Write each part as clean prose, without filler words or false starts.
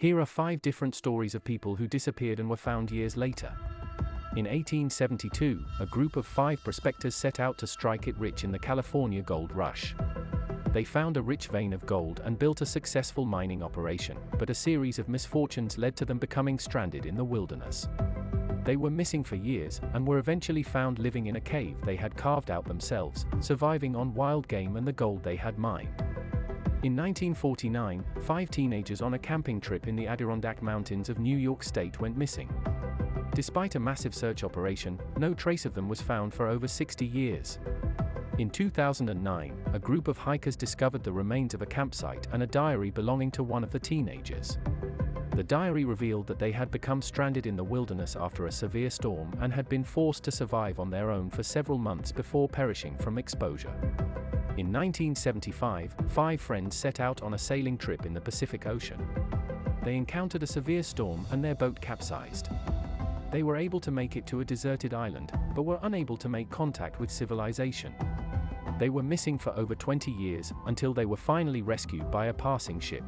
Here are 5 different stories of people who disappeared and were found years later. In 1872, a group of 5 prospectors set out to strike it rich in the California gold rush. They found a rich vein of gold and built a successful mining operation, but a series of misfortunes led to them becoming stranded in the wilderness. They were missing for years, and were eventually found living in a cave they had carved out themselves, surviving on wild game and the gold they had mined. In 1949, 5 teenagers on a camping trip in the Adirondack Mountains of New York State went missing. Despite a massive search operation, no trace of them was found for over 60 years. In 2009, a group of hikers discovered the remains of a campsite and a diary belonging to one of the teenagers. The diary revealed that they had become stranded in the wilderness after a severe storm and had been forced to survive on their own for several months before perishing from exposure. In 1975, 5 friends set out on a sailing trip in the Pacific Ocean. They encountered a severe storm and their boat capsized. They were able to make it to a deserted island, but were unable to make contact with civilization. They were missing for over 20 years, until they were finally rescued by a passing ship.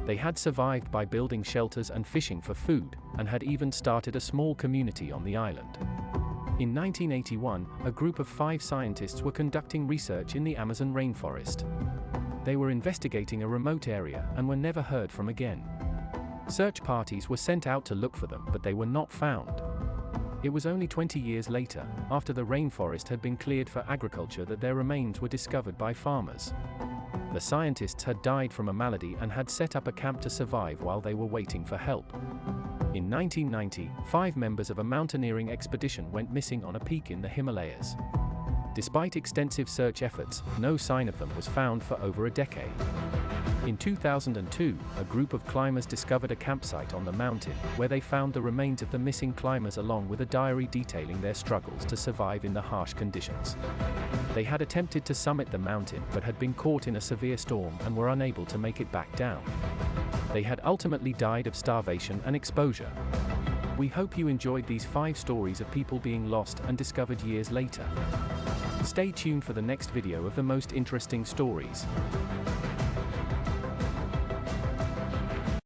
They had survived by building shelters and fishing for food, and had even started a small community on the island. In 1981, a group of 5 scientists were conducting research in the Amazon rainforest. They were investigating a remote area and were never heard from again. Search parties were sent out to look for them, but they were not found. It was only 20 years later, after the rainforest had been cleared for agriculture, that their remains were discovered by farmers. The scientists had died from a malady and had set up a camp to survive while they were waiting for help. In 1990, 5 members of a mountaineering expedition went missing on a peak in the Himalayas. Despite extensive search efforts, no sign of them was found for over a decade. In 2002, a group of climbers discovered a campsite on the mountain, where they found the remains of the missing climbers along with a diary detailing their struggles to survive in the harsh conditions. They had attempted to summit the mountain but had been caught in a severe storm and were unable to make it back down. They had ultimately died of starvation and exposure. We hope you enjoyed these 5 stories of people being lost and discovered years later. Stay tuned for the next video of the most interesting stories.